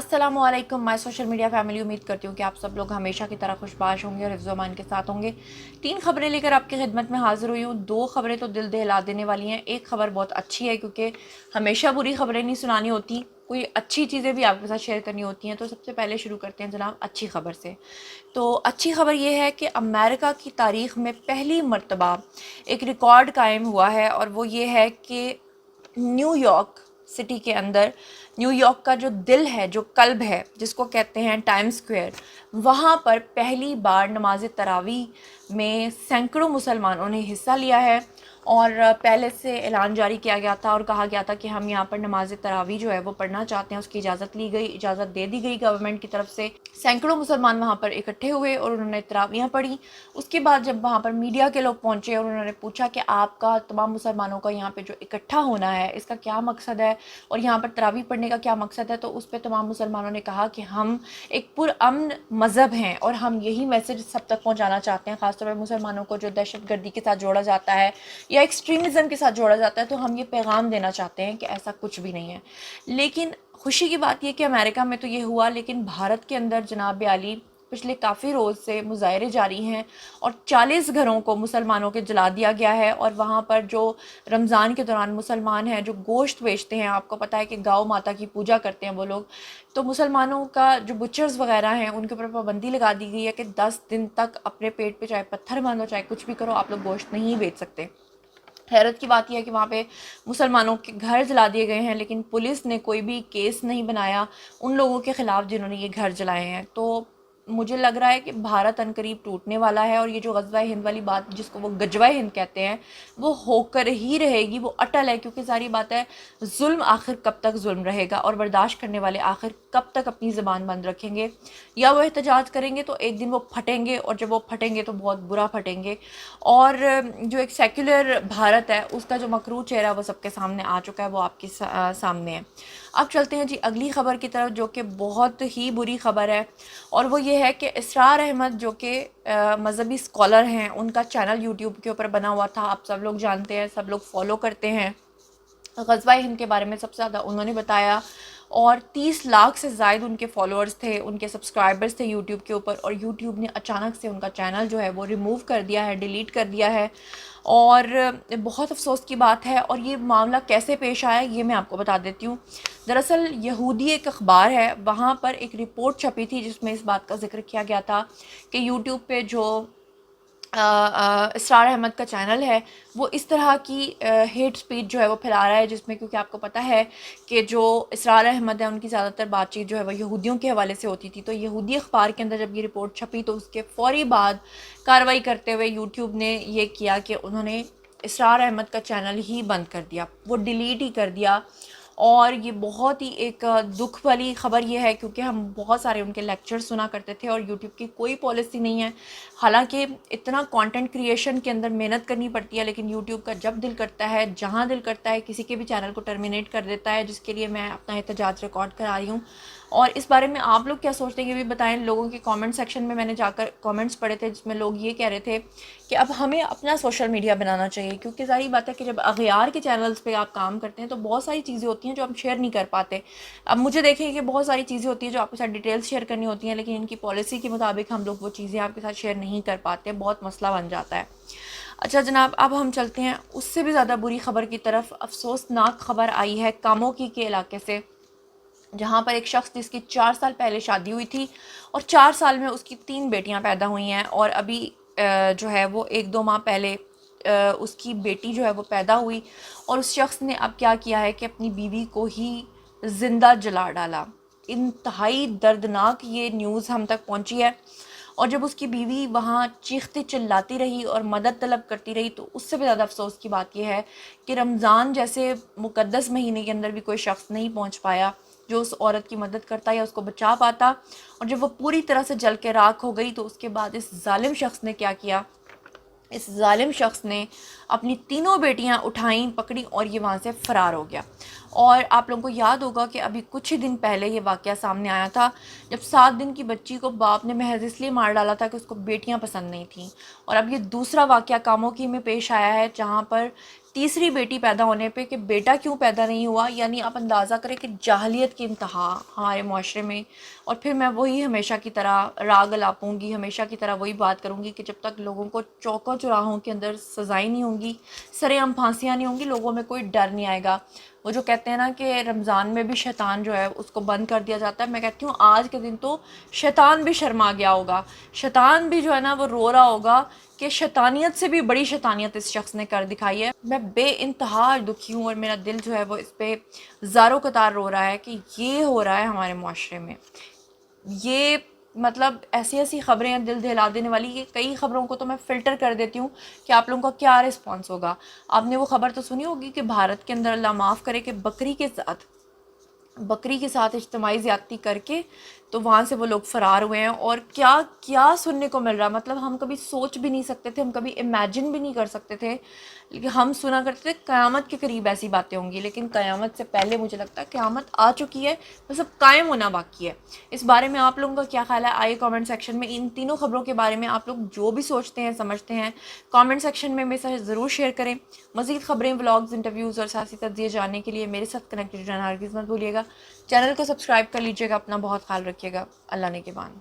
अस्सलामु अलैकुम my social media family. उम्मीद करती हूँ कि आप सब लोग हमेशा की तरह खुशबाश होंगे और हिफ्ज़ अमान के साथ होंगे। 3 खबरें लेकर आपकी खिदमत में हाज़िर हुई हूँ। 2 खबरें तो दिल दहला देने वाली हैं। एक खबर बहुत अच्छी है क्योंकि हमेशा बुरी खबरें नहीं सुनानी होती, कोई अच्छी चीज़ें भी आपके साथ शेयर करनी होती हैं। तो सबसे पहले शुरू करते हैं जनाब अच्छी खबर से। तो अच्छी खबर ये है कि अमेरिका की तारीख़ में पहली मर्तबा एक रिकॉर्ड कायम हुआ है, और वो ये है कि न्यूयॉर्क सिटी के अंदर, न्यूयॉर्क का जो दिल है, जो कल्ब है, जिसको कहते हैं टाइम स्क्वायर, वहाँ पर पहली बार नमाज तरावी में सैकड़ों मुसलमानों ने हिस्सा लिया है। और पहले से ऐलान जारी किया गया था और कहा गया था कि हम यहाँ पर नमाज तरावी जो है वो पढ़ना चाहते हैं। उसकी इजाज़त ली गई, इजाज़त दे दी गई गवर्नमेंट की तरफ से। सैकड़ों मुसलमान वहाँ पर इकट्ठे हुए और उन्होंने तरावियाँ पढ़ी। उसके बाद जब वहाँ पर मीडिया के लोग पहुँचे और उन्होंने पूछा कि आपका, तमाम मुसलमानों का यहाँ पे जो इकट्ठा होना है, इसका क्या मकसद है और यहाँ पर तरावी पढ़ने का क्या मकसद है, तो उस पर तमाम मुसलमानों ने कहा कि हम एक पुरअमन मज़हब हैं और हम यही मैसेज सब तक पहुँचाना चाहते हैं। ख़ासतौर पर मुसलमानों को जो दहशत गर्दी के साथ जोड़ा जाता है या एक्सट्रीमिज़म के साथ जोड़ा जाता है, तो हम ये पैगाम देना चाहते हैं कि ऐसा कुछ भी नहीं है। लेकिन खुशी की बात यह कि अमेरिका में तो ये हुआ, लेकिन भारत के अंदर जनाब आली पिछले काफ़ी रोज़ से मुजाहरे जारी हैं और 40 घरों को मुसलमानों के जला दिया गया है। और वहाँ पर जो रमज़ान के दौरान मुसलमान हैं जो गोश्त बेचते हैं, आपको पता है कि गौ माता की पूजा करते हैं वो लोग, तो मुसलमानों का जो बुचर्स वगैरह हैं उनके ऊपर पाबंदी लगा दी गई है कि 10 दिन तक अपने पेट पे चाहे पत्थर बांधो चाहे कुछ भी करो, आप लोग गोश्त नहीं बेच सकते। हैरत की बात यह है कि वहाँ पे मुसलमानों के घर जला दिए गए हैं, लेकिन पुलिस ने कोई भी केस नहीं बनाया उन लोगों के ख़िलाफ़ जिन्होंने ये घर जलाए हैं। तो मुझे लग रहा है कि भारत अनकरीब टूटने वाला है, और ये जो ग़ज़वा हिंद वाली बात, जिसको वो गजवा हिंद कहते हैं, वो होकर ही रहेगी, वो अटल है। क्योंकि सारी बात है, जुल्म आखिर कब तक जुल्म रहेगा, और बर्दाश्त करने वाले आखिर कब तक अपनी ज़बान बंद रखेंगे, या वो एहतजाज करेंगे तो एक दिन वो फटेंगे, और जब वो फटेंगे तो बहुत बुरा फटेंगे। और जो एक सेक्युलर भारत है उसका जो मकरू चेहरा वो सबके सामने आ चुका है, वो आपके सामने है। अब चलते हैं जी अगली ख़बर की तरफ, जो कि बहुत ही बुरी ख़बर है, और वो ये है कि इसरार अहमद जो कि मज़हबी स्कॉलर हैं, उनका चैनल यूट्यूब के ऊपर बना हुआ था, आप सब लोग जानते हैं, सब लोग फॉलो करते हैं। ग़ज़वा हिंद के बारे में सबसे ज़्यादा उन्होंने बताया, और 30 लाख से ज़ायद उनके फॉलोअर्स थे, उनके सब्सक्राइबर्स थे यूट्यूब के ऊपर, और यूट्यूब ने अचानक से उनका चैनल जो है वो रिमूव कर दिया है, डिलीट कर दिया है। और बहुत अफसोस की बात है। और ये मामला कैसे पेश आया ये मैं आपको बता देती हूँ। दरअसल यहूदी एक अखबार है, वहाँ पर एक रिपोर्ट छपी थी जिसमें इस बात का जिक्र किया गया था कि यूट्यूब पे जो इसरार अहमद का चैनल है वो इस तरह की हेट स्पीच जो है वो फैला रहा है, जिसमें, क्योंकि आपको पता है कि जो इसरार अहमद है उनकी ज़्यादातर बातचीत जो है वो यहूदियों के हवाले से होती थी। तो यहूदी अखबार के अंदर जब ये रिपोर्ट छपी तो उसके फ़ौरी बाद कार्रवाई करते हुए यूट्यूब ने ये किया कि उन्होंने इसरार अहमद का चैनल ही बंद कर दिया, वो डिलीट ही कर दिया। और ये बहुत ही एक दुख वाली ख़बर ये है, क्योंकि हम बहुत सारे उनके लेक्चर सुना करते थे और यूट्यूब की कोई पॉलिसी नहीं है। हालांकि इतना कंटेंट क्रिएशन के अंदर मेहनत करनी पड़ती है, लेकिन यूट्यूब का जब दिल करता है, जहां दिल करता है, किसी के भी चैनल को टर्मिनेट कर देता है, जिसके लिए मैं अपना एहतजाज रिकॉर्ड करा रही हूँ। और इस बारे में आप लोग क्या सोचते हैं ये भी बताएं। लोगों के कमेंट सेक्शन में मैंने जाकर कमेंट्स पढ़े थे जिसमें लोग ये कह रहे थे कि अब हमें अपना सोशल मीडिया बनाना चाहिए, क्योंकि सारी बात है कि जब अगयार के चैनल्स पे आप काम करते हैं तो बहुत सारी चीज़ें होती हैं जो हम शेयर नहीं कर पाते। अब मुझे देखें कि बहुत सारी चीज़ें होती हैं जो आपके साथ डिटेल्स शेयर करनी होती हैं, लेकिन इनकी पॉलिसी के मुताबिक हम लोग वो चीज़ें आपके साथ शेयर नहीं कर पाते, बहुत मसला बन जाता है। अच्छा जनाब, अब हम चलते हैं उससे भी ज़्यादा बुरी खबर की तरफ। अफसोसनाक खबर आई है कामोकी के इलाके से, जहाँ पर एक शख्स जिसकी 4 साल पहले शादी हुई थी और 4 साल में उसकी 3 बेटियाँ पैदा हुई हैं, और अभी जो है वो 1-2 माह पहले उसकी बेटी जो है वो पैदा हुई, और उस शख्स ने अब क्या किया है कि अपनी बीवी को ही ज़िंदा जला डाला। इंतहाई दर्दनाक ये न्यूज़ हम तक पहुँची है। और जब उसकी बीवी वहाँ चीखती चिल्लाती रही और मदद तलब करती रही, तो उससे भी ज़्यादा अफसोस की बात यह है कि रमज़ान जैसे मुक़द्दस महीने के अंदर भी कोई शख्स नहीं पहुँच पाया जो उस औरत की मदद करता या उसको बचा पाता। और जब वो पूरी तरह से जल के राख हो गई, तो उसके बाद इस जालिम शख्स ने क्या किया, इस जालिम शख्स ने अपनी तीनों बेटियां उठाईं, पकड़ी, और ये वहाँ से फ़रार हो गया। اور آپ لوگوں کو یاد ہوگا کہ ابھی کچھ ہی دن پہلے یہ واقعہ سامنے آیا تھا جب 7 دن کی بچی کو باپ نے محض اس لیے مار ڈالا تھا کہ اس کو بیٹیاں پسند نہیں تھیں، اور اب یہ دوسرا واقعہ کاموکی میں پیش آیا ہے جہاں پر تیسری بیٹی پیدا ہونے پہ کہ بیٹا کیوں پیدا نہیں ہوا، یعنی آپ اندازہ کریں کہ جاہلیت کی انتہا ہمارے معاشرے میں۔ اور پھر میں وہی ہمیشہ کی طرح راگ الاپوں گی، ہمیشہ کی طرح وہی بات کروں گی کہ جب تک لوگوں کو چوکوں چوراہوں کے اندر سزائیں نہیں ہوں گی، سرے عام پھانسیاں نہیں ہوں گی، لوگوں میں کوئی ڈر نہیں آئے گا۔ وہ جو کہتے ہیں نا کہ رمضان میں بھی شیطان جو ہے اس کو بند کر دیا جاتا ہے، میں کہتی ہوں آج کے دن تو شیطان بھی شرما گیا ہوگا، شیطان بھی جو ہے نا وہ رو رہا ہوگا کہ شیطانیت سے بھی بڑی شیطانیت اس شخص نے کر دکھائی ہے۔ میں بے انتہا دکھی ہوں اور میرا دل جو ہے وہ اس پہ زاروں قطار رو رہا ہے کہ یہ ہو رہا ہے ہمارے معاشرے میں۔ یہ مطلب ایسی ایسی خبریں ہیں دل دہلا دینے والی، کہ کئی خبروں کو تو میں فلٹر کر دیتی ہوں کہ آپ لوگوں کا کیا رسپانس ہوگا۔ آپ نے وہ خبر تو سنی ہوگی کہ بھارت کے اندر اللہ معاف کرے کہ بکری کے ساتھ اجتماعی زیادتی کر کے تو وہاں سے وہ لوگ فرار ہوئے ہیں، اور کیا کیا سننے کو مل رہا، مطلب ہم کبھی سوچ بھی نہیں سکتے تھے، ہم کبھی امیجن بھی نہیں کر سکتے تھے، لیکن ہم سنا کرتے تھے قیامت کے قریب ایسی باتیں ہوں گی، لیکن قیامت سے پہلے مجھے لگتا ہے قیامت آ چکی ہے، بس اب قائم ہونا باقی ہے۔ اس بارے میں آپ لوگوں کا کیا خیال ہے؟ آئیے کامنٹ سیکشن میں ان تینوں خبروں کے بارے میں آپ لوگ جو بھی سوچتے ہیں سمجھتے ہیں کامنٹ سیکشن میں میرے ساتھ ضرور شیئر کریں۔ مزید خبریں، ولاگز، انٹرویوز اور سیاسی تجزیے جاننے کے لیے میرے ساتھ کنیکٹڈ رہنا ہرگز مت بھولیے گا۔ چینل کو سبسکرائب کر لیجیے گا، اپنا بہت خیال رکھیے گا۔ اللہ نے کے بان۔